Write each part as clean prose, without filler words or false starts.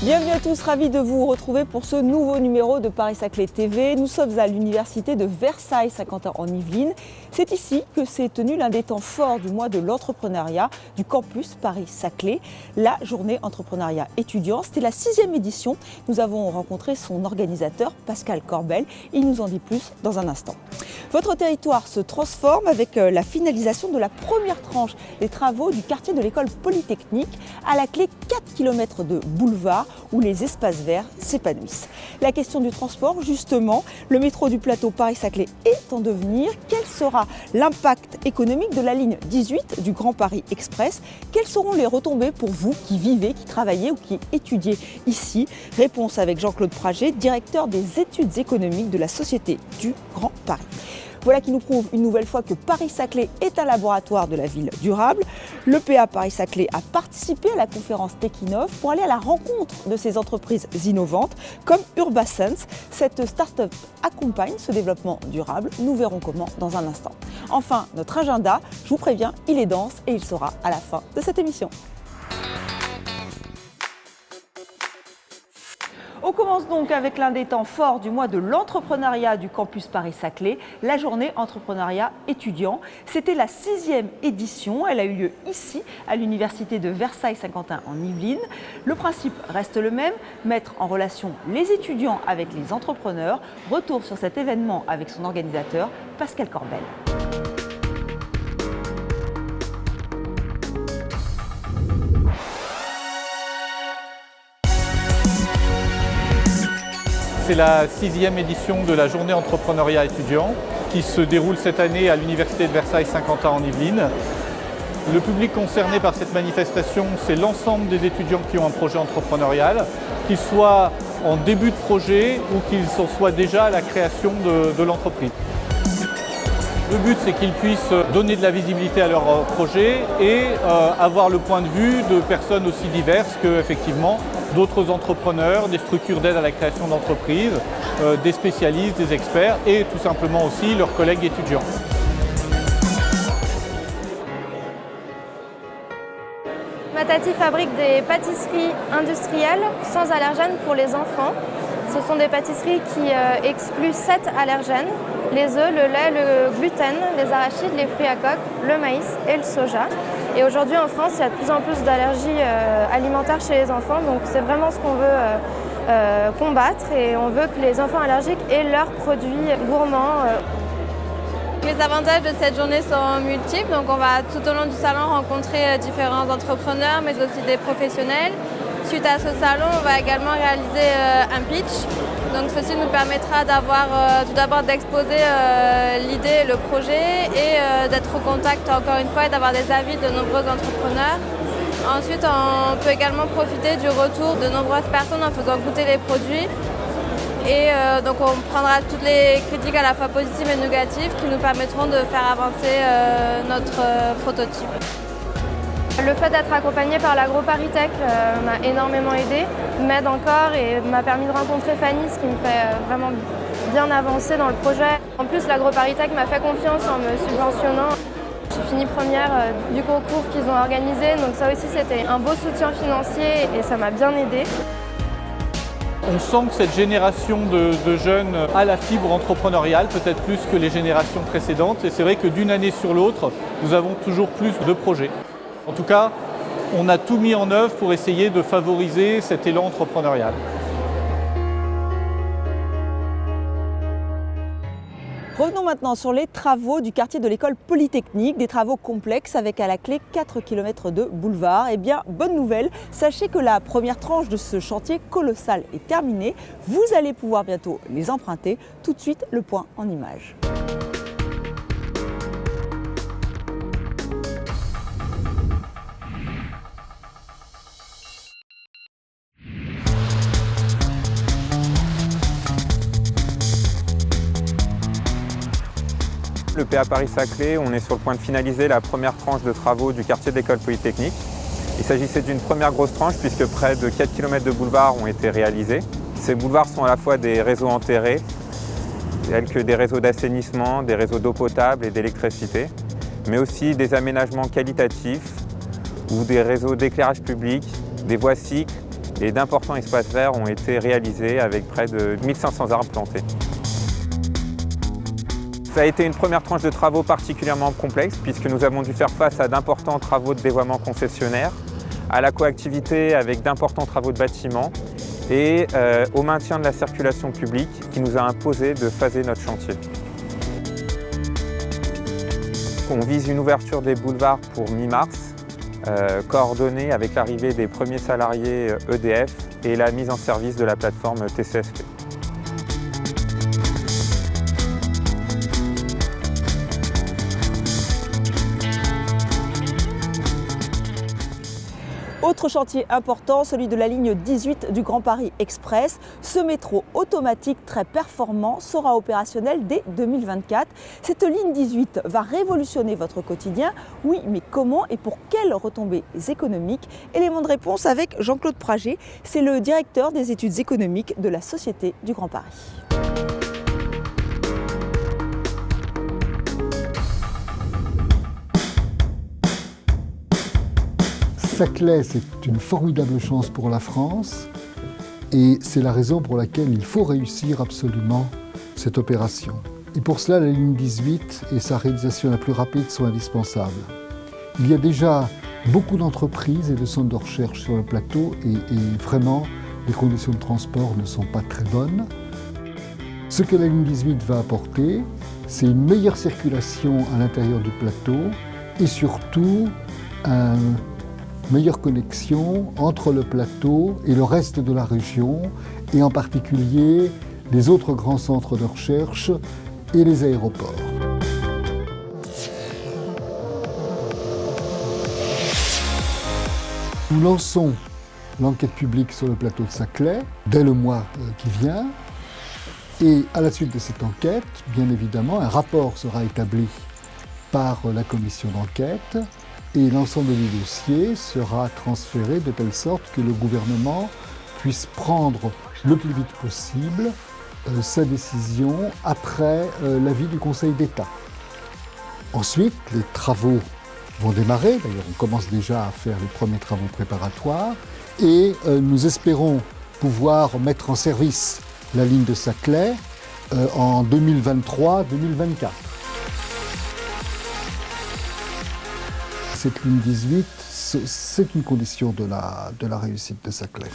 Bienvenue à tous, ravi de vous retrouver pour ce nouveau numéro de Paris-Saclay TV. Nous sommes à l'université de Versailles-Saint-Quentin en Yvelines. C'est ici que s'est tenu l'un des temps forts du mois de l'entrepreneuriat du campus Paris-Saclay, la journée entrepreneuriat étudiant. C'était la 6e édition. Nous avons rencontré son organisateur, Pascal Corbel. Il nous en dit plus dans un instant. Votre territoire se transforme avec la finalisation de la première tranche des travaux du quartier de l'école polytechnique. À la clé, 4 km de boulevard où les espaces verts s'épanouissent. La question du transport, justement, le métro du plateau Paris-Saclay est en devenir. Quel sera l'impact économique de la ligne 18 du Grand Paris Express? Quelles seront les retombées pour vous qui vivez, qui travaillez ou qui étudiez ici? Réponse avec Jean-Claude Praget, directeur des études économiques de la Société du Grand Paris. Voilà qui nous prouve une nouvelle fois que Paris-Saclay est un laboratoire de la ville durable. L'EPA Paris-Saclay a participé à la conférence Techinov pour aller à la rencontre de ces entreprises innovantes comme Urbasense. Cette start-up accompagne ce développement durable. Nous verrons comment dans un instant. Enfin, notre agenda, je vous préviens, il est dense et il sera à la fin de cette émission. On commence donc avec l'un des temps forts du mois de l'entrepreneuriat du campus Paris-Saclay, la journée entrepreneuriat étudiant. C'était la 6e édition, elle a eu lieu ici, à l'université de Versailles-Saint-Quentin en Yvelines. Le principe reste le même, mettre en relation les étudiants avec les entrepreneurs. Retour sur cet événement avec son organisateur, Pascal Corbel. C'est la 6e édition de la journée entrepreneuriat étudiant qui se déroule cette année à l'université de Versailles-Saint-Quentin en Yvelines. Le public concerné par cette manifestation, c'est l'ensemble des étudiants qui ont un projet entrepreneurial, qu'ils soient en début de projet ou qu'ils en soient déjà à la création de l'entreprise. Le but, c'est qu'ils puissent donner de la visibilité à leur projet et avoir le point de vue de personnes aussi diverses que, effectivement, d'autres entrepreneurs, des structures d'aide à la création d'entreprises, des spécialistes, des experts et tout simplement aussi leurs collègues étudiants. Matati fabrique des pâtisseries industrielles sans allergènes pour les enfants. Ce sont des pâtisseries qui excluent 7 allergènes, les œufs, le lait, le gluten, les arachides, les fruits à coque, le maïs et le soja. Et aujourd'hui en France, il y a de plus en plus d'allergies alimentaires chez les enfants, donc c'est vraiment ce qu'on veut combattre et on veut que les enfants allergiques aient leurs produits gourmands. Les avantages de cette journée sont multiples, donc on va tout au long du salon rencontrer différents entrepreneurs mais aussi des professionnels. Suite à ce salon, on va également réaliser un pitch. Donc ceci nous permettra tout d'abord d'exposer l'idée, le projet et d'être au contact encore une fois et d'avoir des avis de nombreux entrepreneurs. Ensuite, on peut également profiter du retour de nombreuses personnes en faisant goûter les produits. Et donc on prendra toutes les critiques à la fois positives et négatives qui nous permettront de faire avancer notre prototype. Le fait d'être accompagné par l'AgroParisTech m'a énormément aidé, m'aide encore et m'a permis de rencontrer Fanny, ce qui me fait vraiment bien avancer dans le projet. En plus, l'AgroParisTech m'a fait confiance en me subventionnant. J'ai fini première du concours qu'ils ont organisé, donc ça aussi c'était un beau soutien financier et ça m'a bien aidé. On sent que cette génération de jeunes a la fibre entrepreneuriale, peut-être plus que les générations précédentes. Et c'est vrai que d'une année sur l'autre, nous avons toujours plus de projets. En tout cas, on a tout mis en œuvre pour essayer de favoriser cet élan entrepreneurial. Revenons maintenant sur les travaux du quartier de l'école polytechnique, des travaux complexes avec à la clé 4 km de boulevard. Eh bien, bonne nouvelle, sachez que la première tranche de ce chantier colossal est terminée. Vous allez pouvoir bientôt les emprunter. Tout de suite, le point en images. Le PA Paris-Saclay, on est sur le point de finaliser la première tranche de travaux du quartier de l'École Polytechnique. Il s'agissait d'une première grosse tranche puisque près de 4 km de boulevards ont été réalisés. Ces boulevards sont à la fois des réseaux enterrés, tels que des réseaux d'assainissement, des réseaux d'eau potable et d'électricité, mais aussi des aménagements qualitatifs ou des réseaux d'éclairage public, des voies cycles et d'importants espaces verts ont été réalisés avec près de 1500 arbres plantés. Ça a été une première tranche de travaux particulièrement complexe puisque nous avons dû faire face à d'importants travaux de dévoiement concessionnaire, à la coactivité avec d'importants travaux de bâtiments et au maintien de la circulation publique qui nous a imposé de phaser notre chantier. On vise une ouverture des boulevards pour mi-mars, coordonnée avec l'arrivée des premiers salariés EDF et la mise en service de la plateforme TCSP. Autre chantier important, celui de la ligne 18 du Grand Paris Express. Ce métro automatique très performant sera opérationnel dès 2024. Cette ligne 18 va révolutionner votre quotidien. Oui, mais comment et pour quelles retombées économiques? Élément de réponse avec Jean-Claude Prager, c'est le directeur des études économiques de la Société du Grand Paris. Saclay, c'est une formidable chance pour la France et c'est la raison pour laquelle il faut réussir absolument cette opération. Et pour cela, la ligne 18 et sa réalisation la plus rapide sont indispensables. Il y a déjà beaucoup d'entreprises et de centres de recherche sur le plateau et vraiment, les conditions de transport ne sont pas très bonnes. Ce que la ligne 18 va apporter, c'est une meilleure circulation à l'intérieur du plateau et surtout une meilleure connexion entre le plateau et le reste de la région et en particulier les autres grands centres de recherche et les aéroports. Nous lançons l'enquête publique sur le plateau de Saclay dès le mois qui vient et à la suite de cette enquête, bien évidemment, un rapport sera établi par la commission d'enquête et l'ensemble du dossier sera transféré de telle sorte que le gouvernement puisse prendre le plus vite possible sa décision après l'avis du Conseil d'État. Ensuite, les travaux vont démarrer, d'ailleurs on commence déjà à faire les premiers travaux préparatoires et nous espérons pouvoir mettre en service la ligne de Saclay en 2023-2024. Cette ligne 18, c'est une condition de la réussite de Saclay.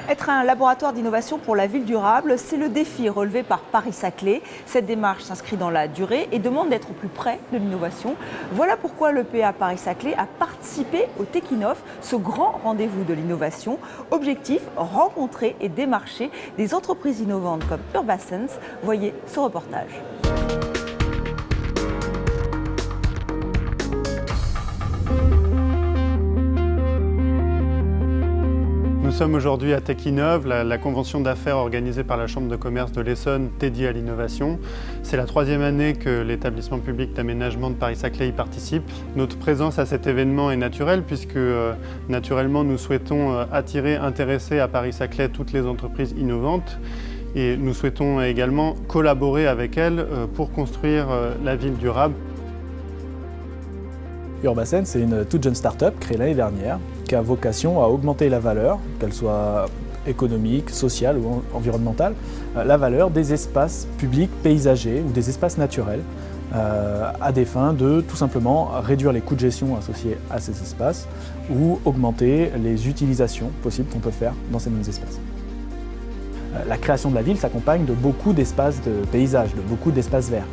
Être un laboratoire d'innovation pour la ville durable, c'est le défi relevé par Paris-Saclay. Cette démarche s'inscrit dans la durée et demande d'être au plus près de l'innovation. Voilà pourquoi le PA Paris-Saclay a participé au Techinov, ce grand rendez-vous de l'innovation. Objectif, rencontrer et démarcher des entreprises innovantes comme Urbasense. Voyez ce reportage. Nous sommes aujourd'hui à Techinov, la convention d'affaires organisée par la Chambre de commerce de l'Essonne dédiée à l'innovation. C'est la 3e année que l'établissement public d'aménagement de Paris-Saclay y participe. Notre présence à cet événement est naturelle puisque naturellement nous souhaitons attirer, intéresser à Paris-Saclay toutes les entreprises innovantes et nous souhaitons également collaborer avec elles pour construire la ville durable. Urbasense, c'est une toute jeune start-up créée l'année dernière qui a vocation à augmenter la valeur, qu'elle soit économique, sociale ou environnementale, la valeur des espaces publics paysagers ou des espaces naturels à des fins de tout simplement réduire les coûts de gestion associés à ces espaces ou augmenter les utilisations possibles qu'on peut faire dans ces mêmes espaces. La création de la ville s'accompagne de beaucoup d'espaces de paysage, de beaucoup d'espaces verts.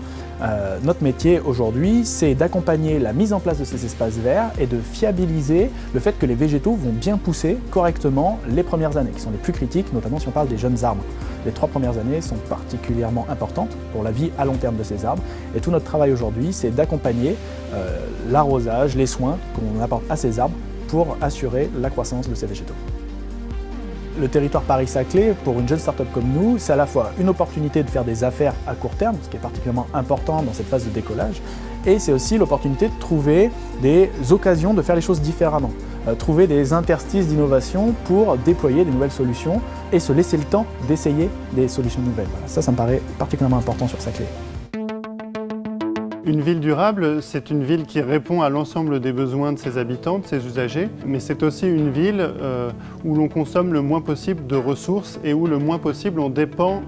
Notre métier aujourd'hui, c'est d'accompagner la mise en place de ces espaces verts et de fiabiliser le fait que les végétaux vont bien pousser correctement les premières années, qui sont les plus critiques, notamment si on parle des jeunes arbres. Les 3 premières années sont particulièrement importantes pour la vie à long terme de ces arbres. Et tout notre travail aujourd'hui, c'est d'accompagner l'arrosage, les soins qu'on apporte à ces arbres pour assurer la croissance de ces végétaux. Le territoire Paris-Saclay, pour une jeune start-up comme nous, c'est à la fois une opportunité de faire des affaires à court terme, ce qui est particulièrement important dans cette phase de décollage, et c'est aussi l'opportunité de trouver des occasions de faire les choses différemment, trouver des interstices d'innovation pour déployer des nouvelles solutions et se laisser le temps d'essayer des solutions nouvelles. Voilà, ça me paraît particulièrement important sur Saclay. Une ville durable, c'est une ville qui répond à l'ensemble des besoins de ses habitants, de ses usagers, mais c'est aussi une ville où l'on consomme le moins possible de ressources et où le moins possible on dépend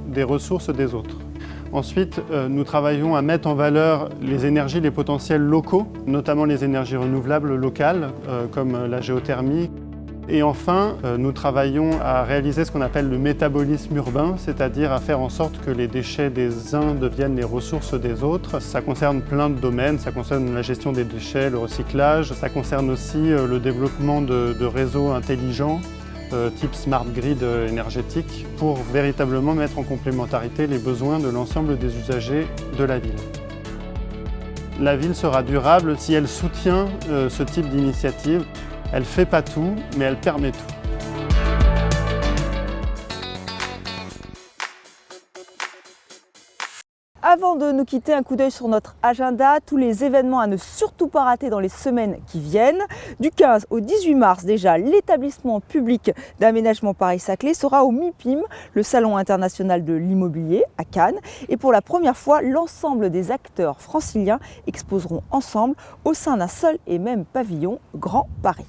des ressources des autres. Ensuite, nous travaillons à mettre en valeur les énergies, les potentiels locaux, notamment les énergies renouvelables locales, comme la géothermie. Et enfin, nous travaillons à réaliser ce qu'on appelle le métabolisme urbain, c'est-à-dire à faire en sorte que les déchets des uns deviennent les ressources des autres. Ça concerne plein de domaines, ça concerne la gestion des déchets, le recyclage, ça concerne aussi le développement de réseaux intelligents, type smart grid énergétique, pour véritablement mettre en complémentarité les besoins de l'ensemble des usagers de la ville. La ville sera durable si elle soutient ce type d'initiative. Elle ne fait pas tout, mais elle permet tout. Avant de nous quitter, un coup d'œil sur notre agenda, tous les événements à ne surtout pas rater dans les semaines qui viennent. Du 15 au 18 mars déjà, l'établissement public d'aménagement Paris-Saclay sera au MIPIM, le Salon international de l'immobilier à Cannes. Et pour la première fois, l'ensemble des acteurs franciliens exposeront ensemble au sein d'un seul et même pavillon, Grand Paris.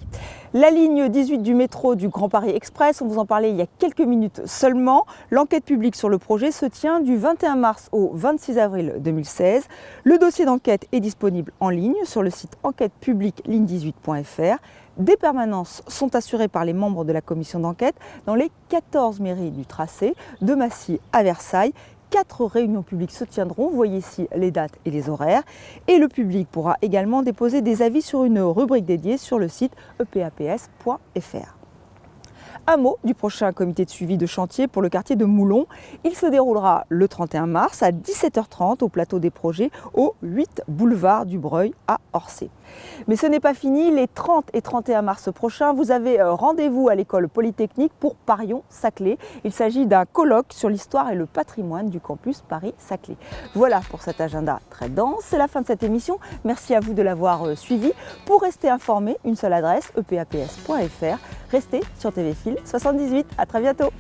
La ligne 18 du métro du Grand Paris Express, on vous en parlait il y a quelques minutes seulement. L'enquête publique sur le projet se tient du 21 mars au 26 avril 2016. Le dossier d'enquête est disponible en ligne sur le site enquêtepublique-ligne18.fr. Des permanences sont assurées par les membres de la commission d'enquête dans les 14 mairies du tracé, de Massy à Versailles. 4 réunions publiques se tiendront, vous voyez ici les dates et les horaires. Et le public pourra également déposer des avis sur une rubrique dédiée sur le site epaps.fr. Un mot du prochain comité de suivi de chantier pour le quartier de Moulon. Il se déroulera le 31 mars à 17h30 au plateau des projets au 8 boulevard du Breuil à Orsay. Mais ce n'est pas fini, les 30 et 31 mars prochains, vous avez rendez-vous à l'école polytechnique pour Parion-Saclay. Il s'agit d'un colloque sur l'histoire et le patrimoine du campus Paris-Saclay. Voilà pour cet agenda très dense, c'est la fin de cette émission. Merci à vous de l'avoir suivi. Pour rester informé, une seule adresse, epaps.fr. Restez sur TV Fil 78. À très bientôt.